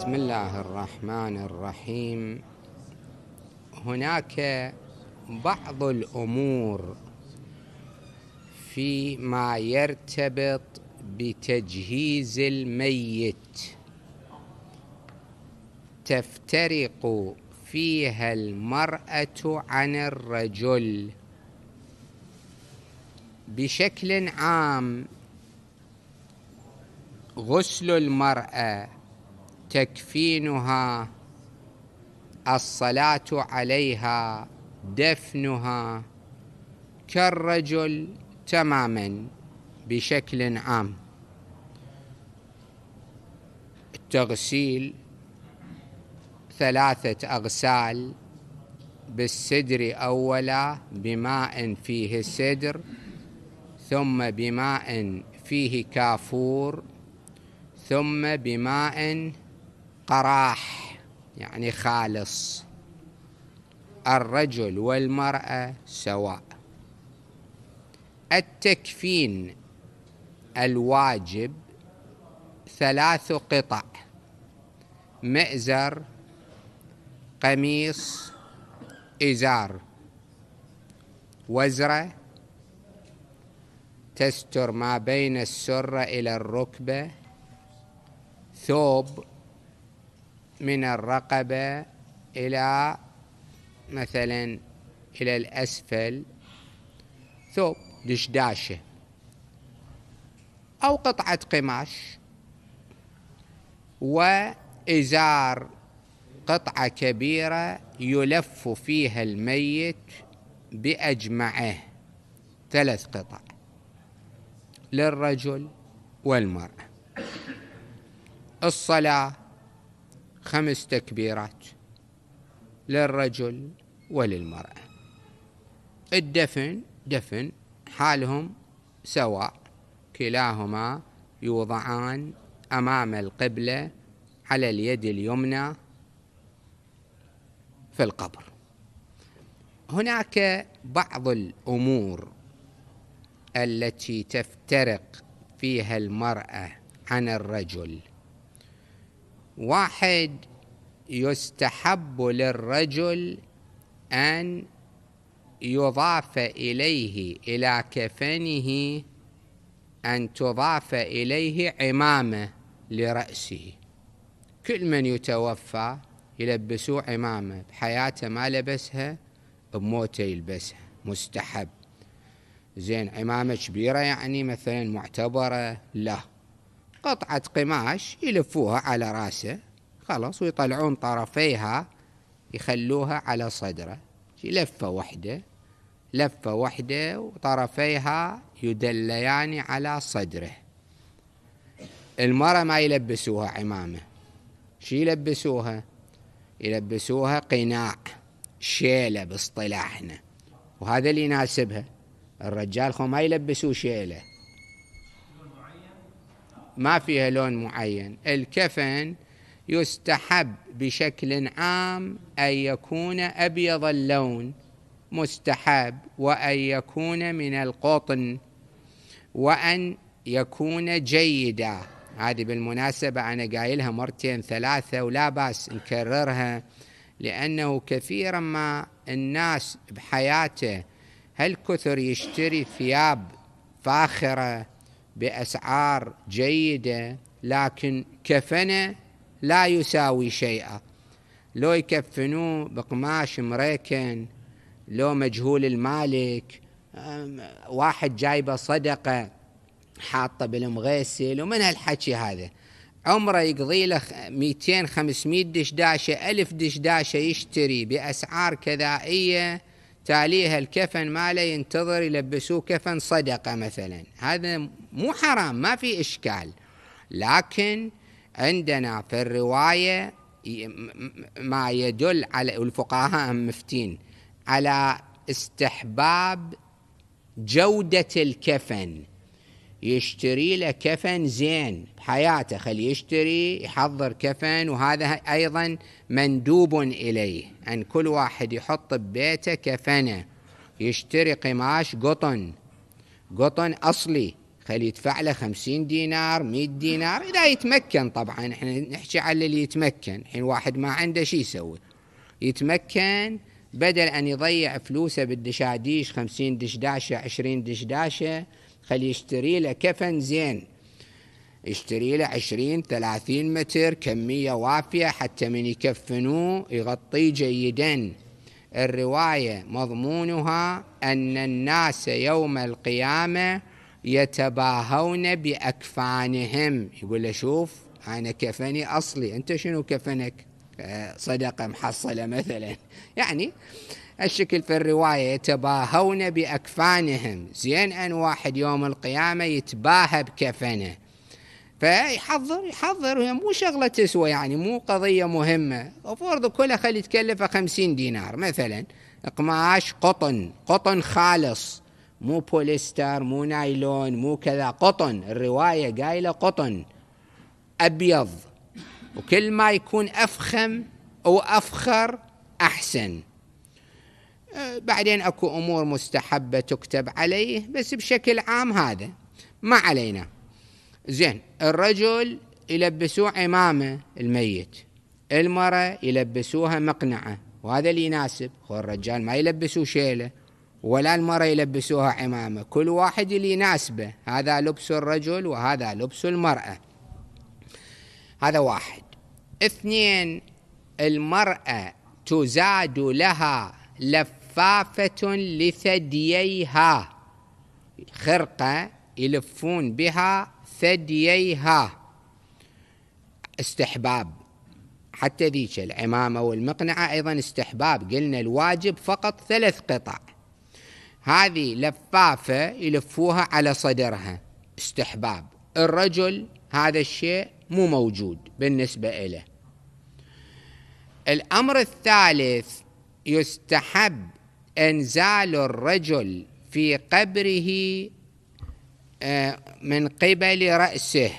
بسم الله الرحمن الرحيم. هناك بعض الأمور فيما يرتبط بتجهيز الميت تفترق فيها المرأة عن الرجل. بشكل عام غسل المرأة، تكفينها، الصلاة عليها، دفنها كالرجل تماما بشكل عام. التغسيل 3 أغسال: بالسدر أولا بماء فيه السدر، ثم بماء فيه كافور، ثم بماء قراح يعني خالص. الرجل والمرأة سواء. التكفين الواجب 3 قطع: مئزر، قميص، إزار، وزرة تستر ما بين السرة إلى الركبة، ثوب من الرقبة إلى مثلا إلى الأسفل، ثوب دشداشة أو قطعة قماش، وإزار قطعة كبيرة يلف فيها الميت بأجمعه. 3 قطع للرجل والمرأة. الصلاة 5 تكبيرات للرجل وللمرأة. دفن حالهم سواء، كلاهما يوضعان أمام القبلة على اليد اليمنى في القبر. هناك بعض الأمور التي تفترق فيها المرأة عن الرجل. 1، يستحب للرجل أن يضاف إليه إلى كفنه أن تضاف إليه عمامة لرأسه. كل من يتوفى يلبسوه عمامة، بحياته ما لبسها، بموته يلبسها، مستحب. زين، عمامة كبيرة يعني مثلا معتبرة؟ لا، قطعة قماش يلفوها على راسه خلاص، ويطلعون طرفيها يخلوها على صدره، لفة واحدة وطرفيها يدليان على صدره. المرأة ما يلبسوها عمامة، شي يلبسوها قناع، شيلة باصطلاحنا، وهذا اللي يناسبها. الرجال خو ما يلبسوا شيلة، ما فيها لون معين. الكفن يستحب بشكل عام أن يكون أبيض اللون، مستحب، وأن يكون من القطن، وأن يكون جيدا. هذه بالمناسبة أنا قايلها 2 3 ولا بأس نكررها، لأنه كثيرا ما الناس بحياته هالكثر يشتري ثياب فاخرة بأسعار جيدة، لكن كفنه لا يساوي شيئا. لو يكفنوه بقماش مريكن، لو مجهول المالك، واحد جايبه صدقة حاطه بالمغسل ومن هالحكي هذا، عمره يقضي له 200 500 دشداشة 1000 دشداشة يشتري بأسعار كذائية، تاليها الكفن ماله ينتظر يلبسوه كفن صدقة مثلا. هذا مو حرام، ما في إشكال، لكن عندنا في الرواية ما يدل على، والفقهاء مفتين على استحباب جودة الكفن. يشتري له كفن زين بحياته، خليه يشتري يحضر كفن، وهذا أيضا مندوب إليه أن كل واحد يحط ببيته كفنه. يشتري قماش قطن أصلي خلي يدفع له 50 دينار 100 دينار إذا يتمكن. طبعا احنا نحكي على اللي يتمكن. الحين واحد ما عنده شي يسوي، يتمكن بدل أن يضيع فلوسه بالدشاديش 50 دشداشة 20 دشداشة، خلي يشتري له كفن زين، يشتري له 20 30 متر كمية وافية حتى من يكفنوه يغطيه جيدا. الرواية مضمونها أن الناس يوم القيامة يتباهون بأكفانهم. يقول له شوف أنا كفني أصلي، أنت شنو كفنك؟ صدقة محصلة مثلا. يعني الشكل في الرواية يتباهون بأكفانهم. زين أن واحد يوم القيامة يتباهى بكفنه، فيحضر هي مو شغلة تسوى، يعني مو قضية مهمة. وفرض كلها خلي تكلفه 50 دينار مثلا، قماش قطن خالص، مو بوليستر مو نايلون مو كذا، قطن. الرواية قايلة قطن أبيض، وكل ما يكون أفخم أو أفخر أحسن. بعدين أكو أمور مستحبة تكتب عليه، بس بشكل عام هذا ما علينا. زين، الرجل يلبسوه عمامة الميت، المرأة يلبسوها مقنعة، وهذا اللي يناسب. الرجال ما يلبسوه شيلة ولا المرأة يلبسوها عمامة، كل واحد اللي يناسبه، هذا لبس الرجل وهذا لبس المرأة. هذا واحد. اثنين، المرأة تزاد لها لفافة لثدييها، خرقة يلفون بها ثدييها، استحباب. حتى ذيك العمامة والمقنعة أيضا استحباب، قلنا الواجب فقط 3 قطع. هذه لفافة يلفوها على صدرها، استحباب. الرجل هذا الشيء مو موجود بالنسبة إله. الأمر الثالث، يستحب إنزال الرجل في قبره من قبل رأسه.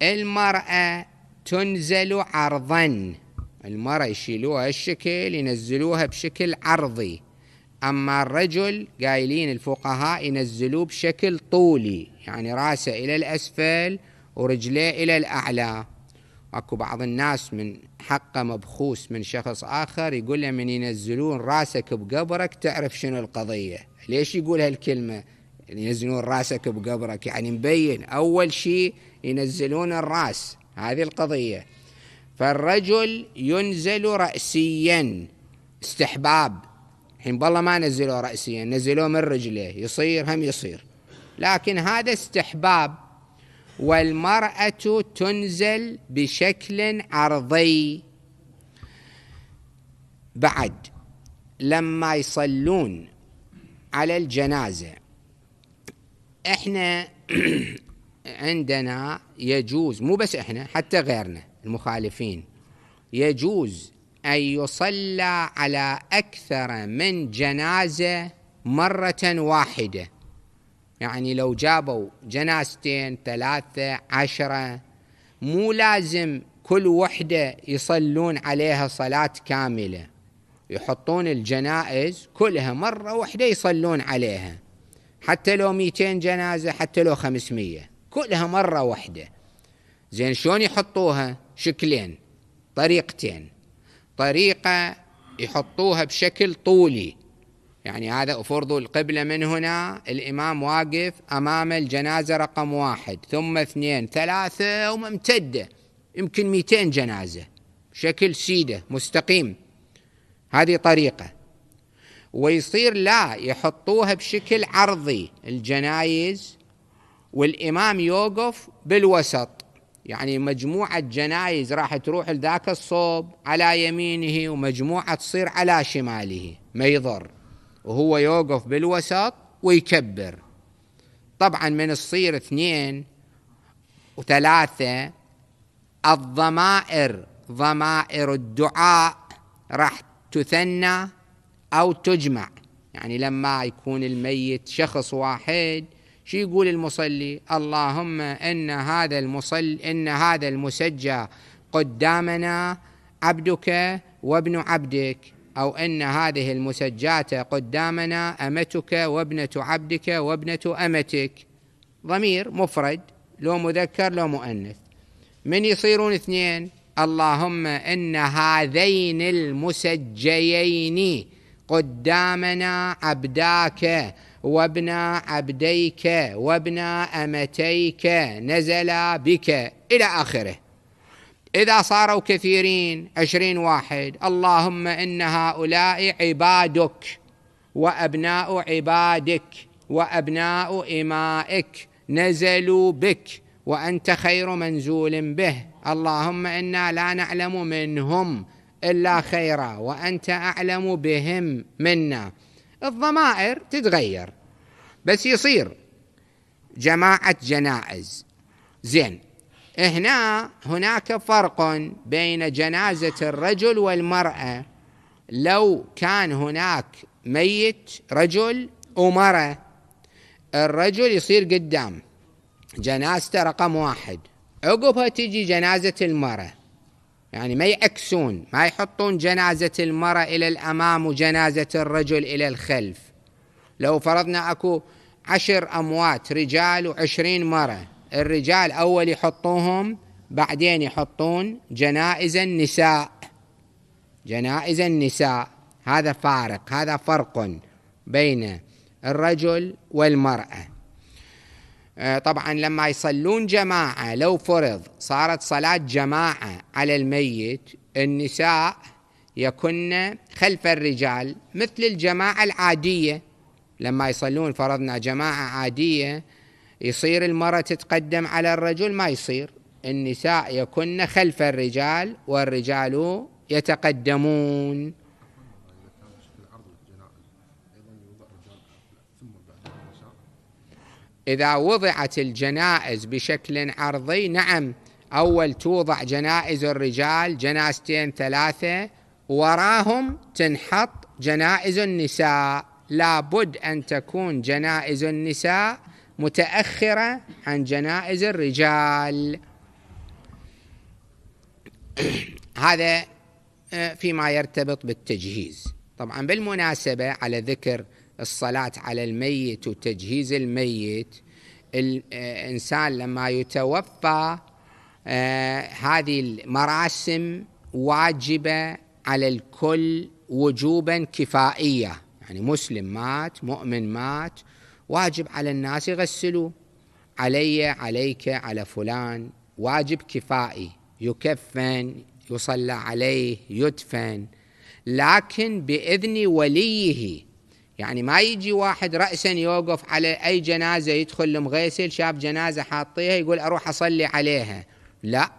المرأة تنزل عرضا، المرأة يشيلوها الشكل ينزلوها بشكل عرضي، أما الرجل قايلين الفقهاء ينزلوه بشكل طولي، يعني رأسه إلى الأسفل ورجليه إلى الأعلى. أكو بعض الناس من حقه مبخوس من شخص آخر يقول له من ينزلون رأسك بقبرك تعرف شنو القضية. ليش يقول هالكلمة ينزلون رأسك بقبرك؟ يعني مبين أول شيء ينزلون الرأس، هذه القضية. فالرجل ينزل رأسيا استحباب. الحين بالله ما نزلوه رأسيا، نزلوه من رجليه، يصير هم يصير، لكن هذا استحباب. والمرأة تنزل بشكل عرضي. بعد لما يصلون على الجنازة، احنا عندنا يجوز، مو بس احنا حتى غيرنا المخالفين، يجوز أن يصلى على أكثر من جنازة مرة واحدة. يعني لو جابوا جنازتين 3 10، مو لازم كل وحدة يصلون عليها صلاة كاملة، يحطون الجنائز كلها مرة واحدة يصلون عليها، حتى لو 200 جنازة حتى لو 500 كلها مرة واحدة. زين، شلون يحطوها؟ شكلين، طريقتين. طريقة يحطوها بشكل طولي، يعني هذا فرض القبلة من هنا، الإمام واقف أمام الجنازة رقم 1 ثم 2 3 وممتدة، يمكن 200 جنازة، شكل سيدة مستقيم. هذه طريقة. ويصير لا، يحطوها بشكل عرضي الجنايز، والإمام يوقف بالوسط، يعني مجموعة جنايز راح تروح لذاك الصوب على يمينه ومجموعة تصير على شماله، ما يضر، وهو يوقف بالوسط ويكبر. طبعا من تصير 2 و3 الضمائر، ضمائر الدعاء راح تثنى أو تجمع. يعني لما يكون الميت شخص واحد، شو يقول المصلي؟ اللهم إن هذا المسجى قدامنا عبدك وابن عبدك، أو إن هذه المسجاة قدامنا أمتك وابنة عبدك وابنة أمتك. ضمير مفرد لو مذكر لو مؤنث. من يصيرون اثنين؟ اللهم إن هذين المسجيين قدامنا عبداك وابنا عبديك وابنا أمتيك نزلا بك إلى آخره. إذا صاروا كثيرين 20 واحد، اللهم إن هؤلاء عبادك وأبناء عبادك وأبناء إمائك نزلوا بك وأنت خير منزول به، اللهم إنا لا نعلم منهم إلا خيرا وأنت أعلم بهم منا. الضمائر تتغير بس يصير جماعة جنائز. زين، هناك فرق بين جنازة الرجل والمرأة. لو كان هناك ميت رجل ومرأة، الرجل يصير قدام جنازته رقم 1، عقبها تيجي جنازة المرأة، يعني ما يعكسون، ما يحطون جنازة المرأة إلى الأمام وجنازة الرجل إلى الخلف. لو فرضنا أكو 10 أموات رجال و20 مرأة، الرجال أول يحطوهم، بعدين يحطون جنائز النساء. جنائز النساء، هذا فارق، هذا فرق بين الرجل والمرأة. طبعا لما يصلون جماعة، لو فرض صارت صلاة جماعة على الميت، النساء يكن خلف الرجال مثل الجماعة العادية. لما يصلون فرضنا جماعة عادية، يصير المرأة تتقدم على الرجل؟ ما يصير، النساء يكن خلف الرجال والرجال يتقدمون. إذا وضعت الجنائز بشكل عرضي، نعم، أول توضع جنائز الرجال 2 3، وراهم تنحط جنائز النساء. لابد أن تكون جنائز النساء متأخرة عن جنائز الرجال. هذا فيما يرتبط بالتجهيز. طبعا بالمناسبة، على ذكر الصلاة على الميت وتجهيز الميت، الإنسان لما يتوفى هذه المراسم واجبة على الكل وجوبا كفائية. يعني مسلم مات، مؤمن مات، واجب على الناس يغسلوا، علي عليك على فلان، واجب كفائي، يكفن، يصلى عليه، يدفن، لكن بإذن وليه. يعني ما يجي واحد رأسا يوقف على أي جنازة، يدخل المغيسل شاف جنازة حاطيها يقول أروح أصلي عليها، لا،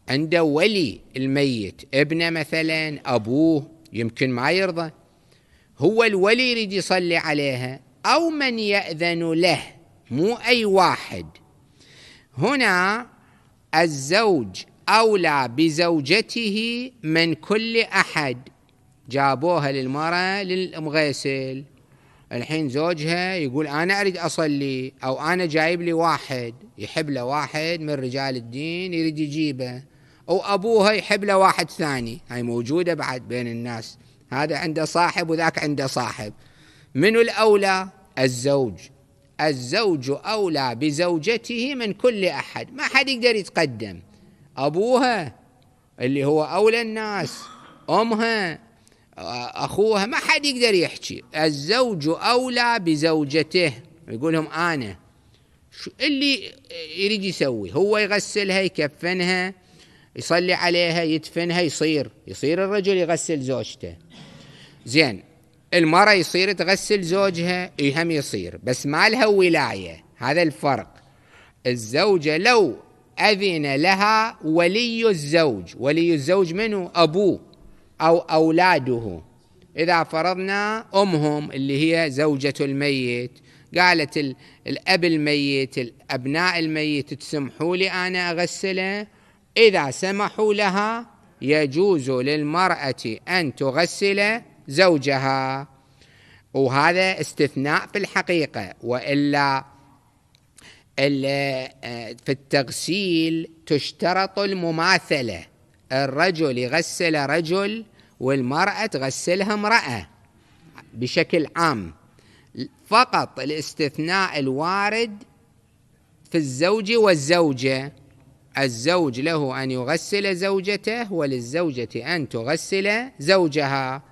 عنده ولي الميت، ابنه مثلا، أبوه، يمكن ما يرضى، هو الولي يريد يصلي عليها، أو من يأذن له، مو أي واحد. هنا الزوج أولى بزوجته من كل أحد. جابوها للمرأة للمغيسل، الحين زوجها يقول أنا أريد أصلي، أو أنا جايب لي واحد يحب له واحد من رجال الدين يريد يجيبه، أو أبوها يحب له واحد ثاني، هاي موجودة بعد بين الناس، هذا عنده صاحب وذاك عنده صاحب. من الأولى؟ الزوج. الزوج أولى بزوجته من كل أحد، ما حد يقدر يتقدم. أبوها اللي هو أولى الناس، أمها، أخوها، ما حد يقدر يحكي. الزوج أولى بزوجته، يقولهم أنا شو اللي يريد يسوي، هو يغسلها، يكفنها، يصلي عليها، يدفنها، يصير الرجل يغسل زوجته. زين، المرأة يصير تغسل زوجها، هم يصير، بس ما لها ولاية. هذا الفرق. الزوجة لو أذن لها ولي الزوج، ولي الزوج منه؟ أبوه أو أولاده. إذا فرضنا أمهم اللي هي زوجة الميت قالت الأب الميت، الأبناء الميت، تسمحوا لي أنا أغسله، إذا سمحوا لها يجوز للمرأة أن تغسل زوجها. وهذا استثناء في الحقيقة، وإلا في التغسيل تشترط المماثلة، الرجل يغسل رجل والمرأة تغسلها امرأة بشكل عام. فقط الاستثناء الوارد في الزوج والزوجة. الزوج له أن يغسل زوجته، وللزوجة أن تغسل زوجها.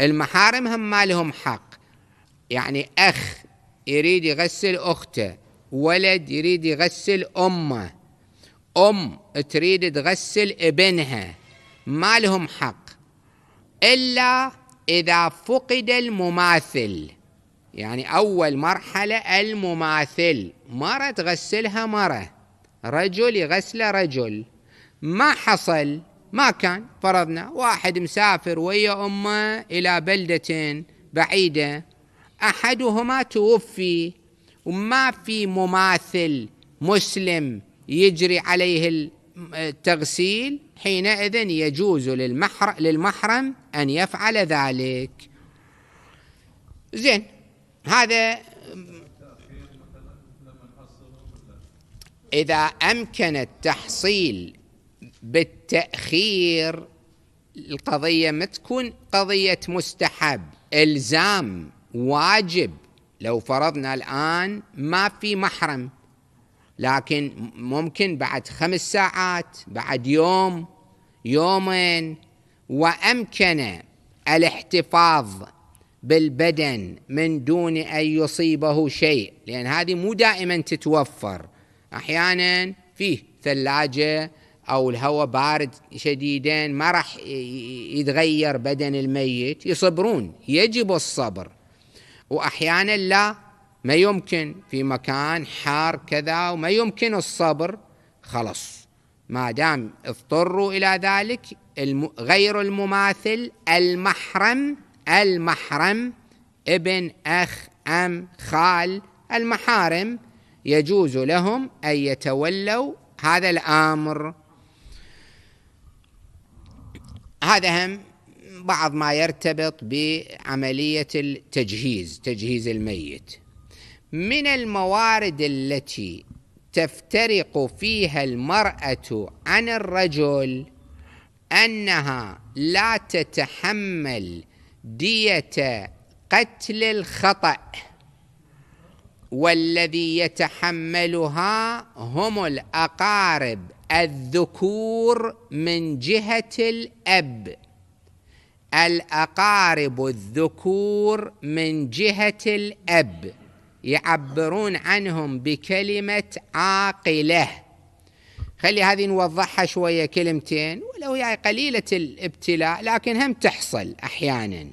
المحارم هم ما لهم حق، يعني أخ يريد يغسل أخته، ولد يريد يغسل أمه، أم تريد تغسل ابنها، ما لهم حق إلا إذا فقد المماثل. يعني أول مرحلة المماثل، مرة تغسلها مرة، رجل يغسل رجل، ما حصل، ما كان، فرضنا واحد مسافر ويا أمه إلى بلدة بعيدة، أحدهما توفي وما في مماثل مسلم يجري عليه التغسيل، حينئذ يجوز للمحرم أن يفعل ذلك. زين، هذا إذا أمكن التحصيل بالتأخير. القضية ما تكون قضية مستحب، إلزام، واجب. لو فرضنا الآن ما في محرم، لكن ممكن بعد 5 ساعات، بعد يوم، يومين، وأمكن الاحتفاظ بالبدن من دون أن يصيبه شيء، لأن هذه مو دائما تتوفر. أحيانا فيه ثلاجة أو الهواء بارد شديدا، ما راح يتغير بدن الميت، يصبرون، يجب الصبر. وأحيانا لا، ما يمكن، في مكان حار كذا وما يمكن الصبر، خلص ما دام اضطروا إلى ذلك. غير المماثل، المحرم ابن، أخ، أم، خال، المحارم يجوز لهم أن يتولوا هذا الأمر. هذا هم بعض ما يرتبط بعملية التجهيز، تجهيز الميت. من الموارد التي تفترق فيها المرأة عن الرجل أنها لا تتحمل دية قتل الخطأ، والذي يتحملها هم الأقارب الذكور من جهة الأب. الأقارب الذكور من جهة الأب يعبرون عنهم بكلمة عاقلة. خلي هذه نوضحها شوية كلمتين، ولو هي قليلة الابتلاء لكن هم تحصل أحيانا،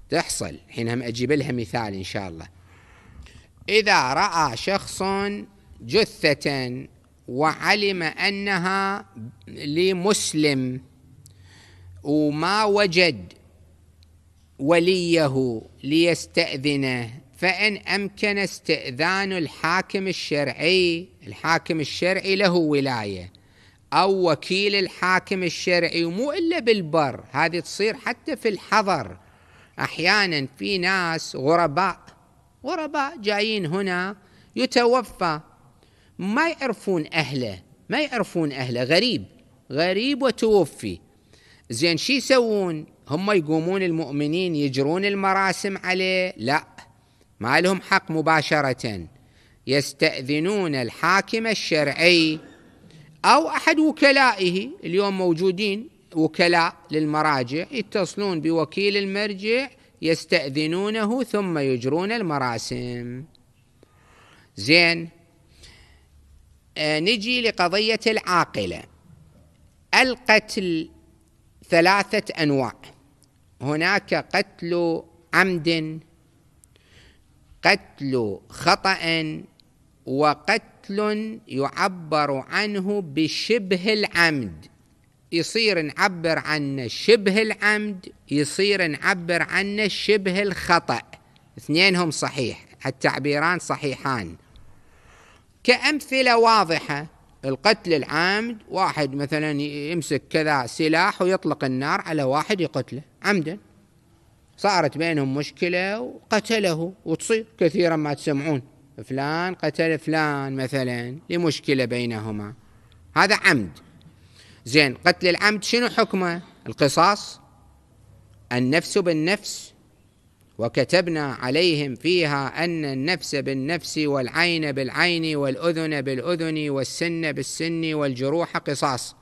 تحصل. حين هم أجيب لها مثال إن شاء الله. إذا رأى شخص جثة وعلم أنها لمسلم وما وجد وليه ليستأذنه، فإن أمكن استئذان الحاكم الشرعي، الحاكم الشرعي له ولاية، أو وكيل الحاكم الشرعي، ومو إلا بالبر، هذه تصير حتى في الحضر. أحيانا في ناس غرباء جايين هنا، يتوفى، ما يعرفون أهله، غريب وتوفي. زين شي يسوون؟ هم يقومون المؤمنين يجرون المراسم عليه؟ لا، ما لهم حق مباشرة، يستأذنون الحاكم الشرعي أو أحد وكلائه. اليوم موجودين وكلاء للمراجع، يتصلون بوكيل المرجع يستأذنونه ثم يجرون المراسم. زين، نجي لقضية العاقلة. القتل 3 أنواع، هناك قتل عمد، قتل خطأ، وقتل يعبر عنه بشبه العمد. يصير نعبر عنه شبه العمد، يصير نعبر عنه شبه الخطأ، اثنينهم صحيح، التعبيران صحيحان. كأمثلة واضحة: القتل العامد، واحد مثلا يمسك كذا سلاح ويطلق النار على واحد يقتله عمدا، صارت بينهم مشكلة وقتله، وتصير كثيرا ما تسمعون فلان قتل فلان مثلا لمشكلة بينهما، هذا عمد. زين، قتل العمد شنو حكمه؟ القصاص، النفس بالنفس، وكتبنا عليهم فيها أن النفس بالنفس والعين بالعين والأذن بالأذن والسن بالسن والجروح قصاص،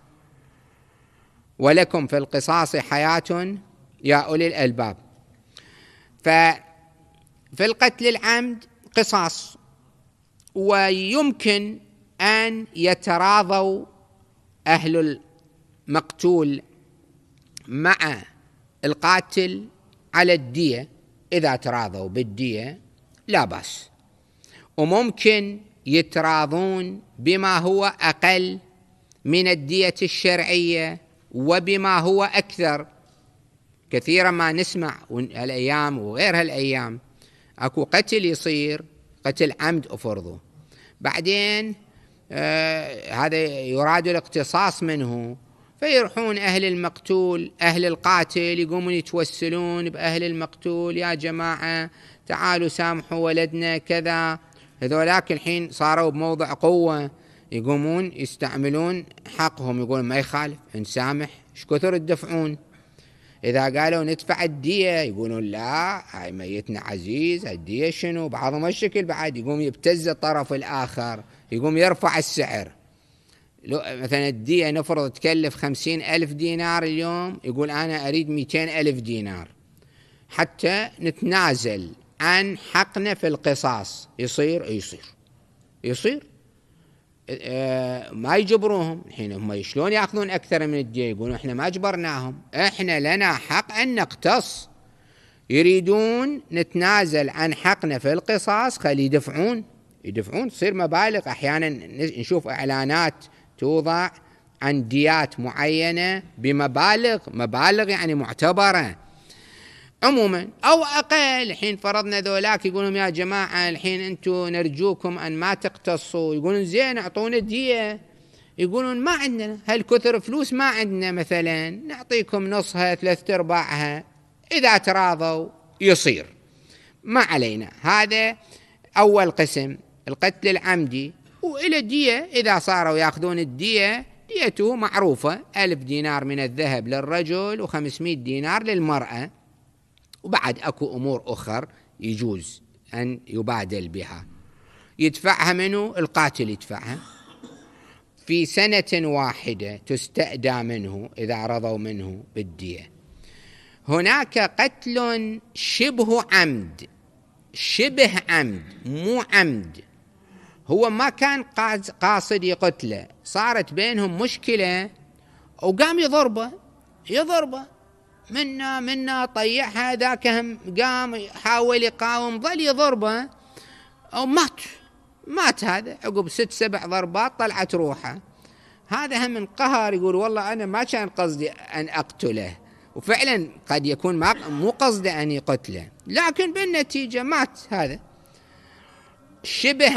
ولكم في القصاص حياة يا أولي الألباب. ففي القتل العمد قصاص، ويمكن أن يتراضوا أهل المقتول مع القاتل على الدية، إذا تراضوا بالدية لا بأس، وممكن يتراضون بما هو أقل من الدية الشرعية وبما هو أكثر. كثيرا ما نسمع الأيام وغيرها الأيام أكو قتل يصير قتل عمد أفرضه، بعدين هذا يراد الاقتصاص منه، فيروحون أهل المقتول أهل القاتل يقومون يتوسلون بأهل المقتول، يا جماعة تعالوا سامحوا ولدنا كذا. هذولاك الحين صاروا بموضع قوة، يقومون يستعملون حقهم، يقولون ما يخالف نسامح، ايش كثر تدفعون؟ إذا قالوا ندفع الدية يقولون لا هاي ميتنا عزيز، الدية شنو؟ بعضهم الشكل بعد يقوم يبتز الطرف الآخر، يقوم يرفع السعر. مثلا الدية نفرض تكلف 50,000 دينار اليوم، يقول أنا أريد 200,000 دينار حتى نتنازل عن حقنا في القصاص. يصير ما يجبروهم. الحين هم شلون يأخذون أكثر من الدية؟ يقولون إحنا ما جبرناهم، إحنا لنا حق أن نقتص. يريدون نتنازل عن حقنا في القصاص، خلي يدفعون تصير مبالغ. أحيانا نشوف إعلانات توضع عن ديات معينة بمبالغ يعني معتبرة عموما أو أقل. الحين فرضنا ذولاك يقولون يا جماعة الحين أنتم نرجوكم أن ما تقتصوا، يقولون زين أعطونا دية، يقولون ما عندنا هالكثر فلوس، ما عندنا، مثلا نعطيكم نصها 3/4. إذا تراضوا يصير، ما علينا. هذا أول قسم القتل العمدي. وإلى دية، إذا صاروا يأخذون الدية، ديته معروفة، 1000 دينار من الذهب للرجل و500 دينار للمرأة. وبعد أكو أمور أخر يجوز أن يبادل بها. يدفعها منه القاتل، يدفعها في سنة واحدة، تستأدى منه إذا رضوا منه بالدية. هناك قتل شبه عمد مو عمد، هو ما كان قاصد يقتله، صارت بينهم مشكلة وقام يضربه منا طيحها، ذاك هم قام يحاول يقاوم، ظل يضربه أو مات هذا عقب 6-7 ضربات طلعت روحه. هذا هم من قهر، يقول والله أنا ما كان قصدي أن أقتله، وفعلا قد يكون مو قصده أن يقتله، لكن بالنتيجة مات. هذا شبه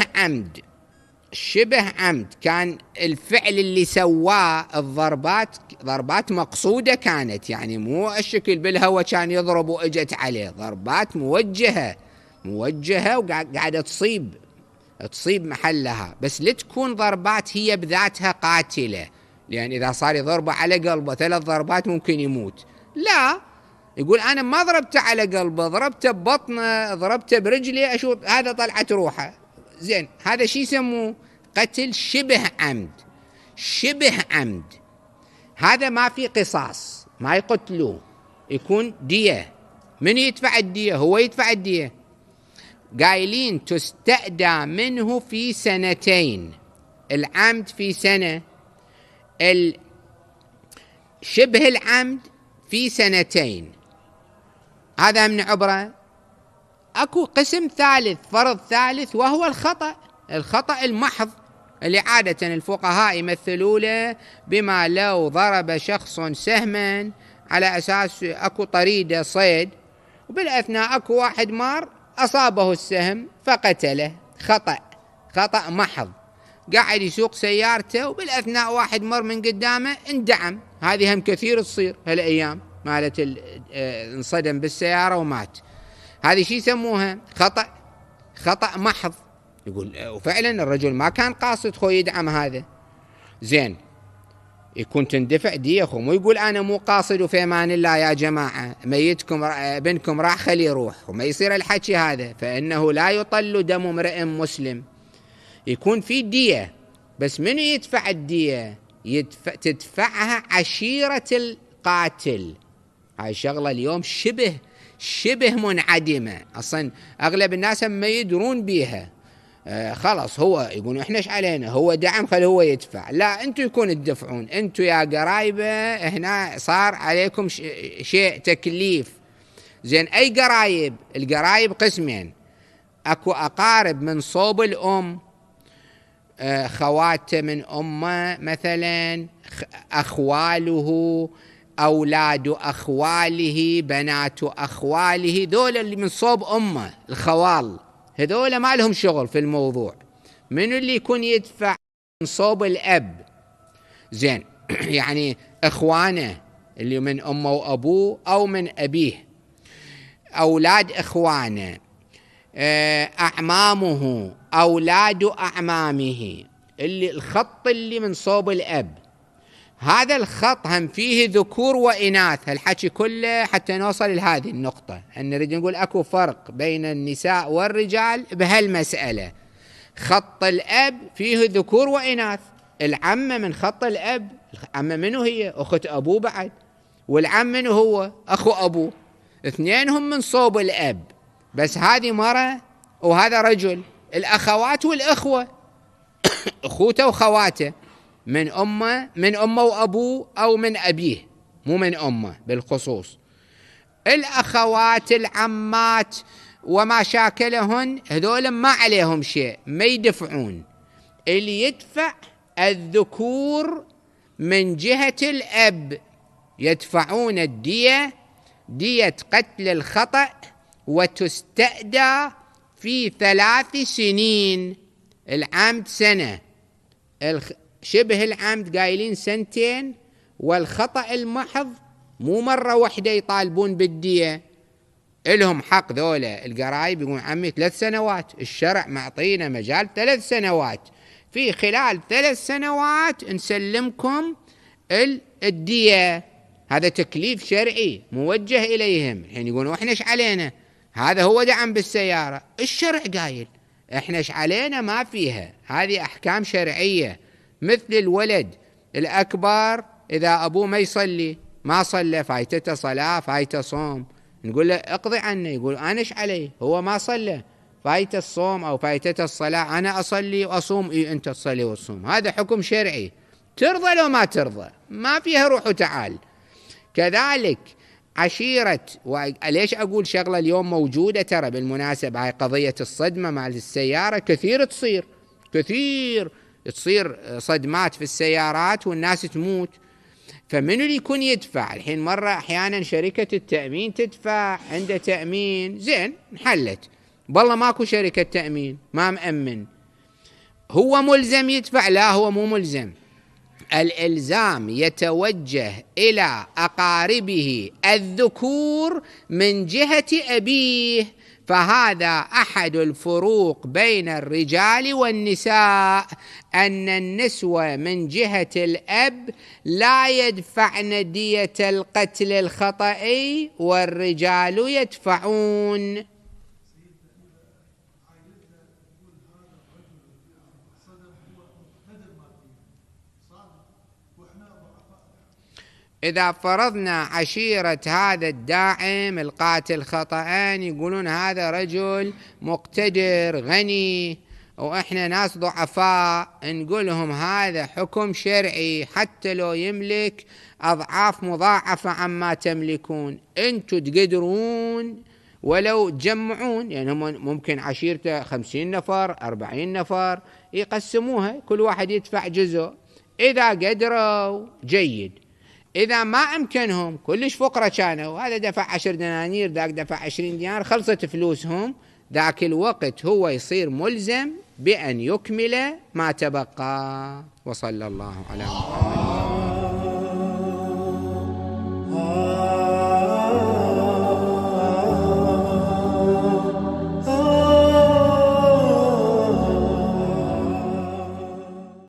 عمد، كان الفعل اللي سواه ضربات مقصودة كانت، يعني مو الشكل بالهوى كان يضرب وإجت عليه، ضربات موجهة وقاعدة تصيب محلها، بس لتكون ضربات هي بذاتها قاتلة، لأن إذا صار يضربه على قلبه 3 ضربات ممكن يموت. لا، يقول أنا ما ضربته على قلبه، ضربته ببطنه، ضربته برجلي، أشوف هذا طلعت روحه. زين، هذا شي يسموه قتل شبه عمد. هذا ما في قصاص، ما يقتلوه، يكون دية. من يدفع الدية؟ هو يدفع الدية. قايلين تستأدى منه في 2 العمد في سنة، شبه العمد في 2. هذا من عبرة. أكو قسم ثالث، فرض ثالث، وهو الخطأ المحض، اللي عادة الفقهاء يمثلوا له بما لو ضرب شخص سهما على أساس أكو طريدة صيد، وبالأثناء أكو واحد مار أصابه السهم فقتله. خطأ محض، قاعد يسوق سيارته وبالأثناء واحد مر من قدامه اندعم. هذه هم كثير تصير هالأيام، مالت انصدم بالسيارة ومات. هذه شي يسموها خطأ محض. يقول وفعلا الرجل ما كان قاصد يدعم هذا. زين، يكون تندفع دية أخو، مو يقول أنا مو قاصد وفي أمان الله يا جماعة ميتكم ابنكم راح خليه يروح، وما يصير الحكي هذا، فإنه لا يطل دم امرئ مسلم. يكون في دية، بس منو يدفع الدية؟ تدفعها عشيرة القاتل. هاي شغلة اليوم شبه منعدمة أصلا، أغلب الناس ما يدرون بيها. خلاص هو يقولون إحنا إيش علينا، هو دعم خل هو يدفع. لا، أنتوا يكون تدفعون، أنتوا يا قرايبة هنا صار عليكم شيء تكليف. زين، أي قرايب؟ القرايب قسمين، أكو أقارب من صوب الأم، خواته من أمه مثلا، أخواله، أولاد أخواله، بنات أخواله، ذول اللي من صوب أمه الخوال، هذول ما لهم شغل في الموضوع. منو اللي يكون يدفع؟ من صوب الأب. زين يعني إخوانه اللي من أمه وأبوه أو من أبيه، أولاد إخوانه، أعمامه، أولاد أعمامه، اللي الخط اللي من صوب الأب. هذا الخط هم فيه ذكور وإناث، الحكي كله حتى نوصل لهذه النقطة، أن نريد نقول أكو فرق بين النساء والرجال بهالمسألة. خط الأب فيه ذكور وإناث. العمة من خط الأب، العمة منو هي؟ أخت أبوه بعد، والعم منو هو؟ أخو أبوه، اثنينهم من صوب الأب، بس هذه مرة وهذا رجل. الأخوات والأخوة أخوته وخواته من أمه وأبوه أو من أبيه، مو من أمه بالخصوص. الأخوات العمات وما شاكلهن هذول ما عليهم شيء، ما يدفعون. اللي يدفع الذكور من جهة الأب، يدفعون الدية، دية قتل الخطأ، وتستأدى في 3 سنين. العمد سنة، شبه العمد قايلين 2 والخطأ المحض مو مرة واحدة يطالبون بالدية. إلهم حق ذولا القرايب، يقول عمي 3 سنوات، الشرع معطينا مجال 3 سنوات، في خلال 3 سنوات نسلمكم الدية. هذا تكليف شرعي موجه إليهم. الحين يقولون إحنا إيش علينا؟ هذا هو دعم بالسيارة، الشرع قايل، إحنا إيش علينا؟ ما فيها، هذه أحكام شرعية. مثل الولد الأكبر إذا أبوه ما يصلي، ما صلى، فايتته صلاة، فايته صوم، نقول له اقضي عنه، يقول أنا إيش علي؟ هو ما صلى، فايته الصوم أو فايتته الصلاة، أنا أصلي وأصوم، أنت تصلي وتصوم. هذا حكم شرعي، ترضى لو ما ترضى، ما فيها روح وتعال. كذلك عشيرة. وليش أقول شغلة اليوم موجودة ترى بالمناسبة، هاي قضية الصدمة مع السيارة كثير تصير صدمات في السيارات والناس تموت. فمنو اللي يكون يدفع؟ الحين مرة أحيانا شركة التأمين تدفع، عنده تأمين، زين انحلت، والله ماكو شركة تأمين ما مأمن، هو ملزم يدفع؟ لا، هو مو ملزم. الإلزام يتوجه إلى أقاربه الذكور من جهة أبيه، فهذا أحد الفروق بين الرجال والنساء، أن النسوة من جهة الأب لا يدفعن دية القتل الخطئي، والرجال يدفعون. إذا فرضنا عشيرة هذا الداعم القاتل خطأين، يقولون هذا رجل مقتدر غني وإحنا ناس ضعفاء، نقولهم هذا حكم شرعي، حتى لو يملك أضعاف مضاعفة عما تملكون، أنتوا تقدرون ولو تجمعون. يعني ممكن عشيرته 50 نفر 40 نفر يقسموها، كل واحد يدفع جزء، إذا قدروا جيد، إذا ما أمكنهم كلش فقرة كانوا، هذا دفع 10 دنانير، ذاك دفع 20 دينار، خلصت فلوسهم، ذاك الوقت هو يصير ملزم بأن يكمل ما تبقى. وصلى الله على محمد.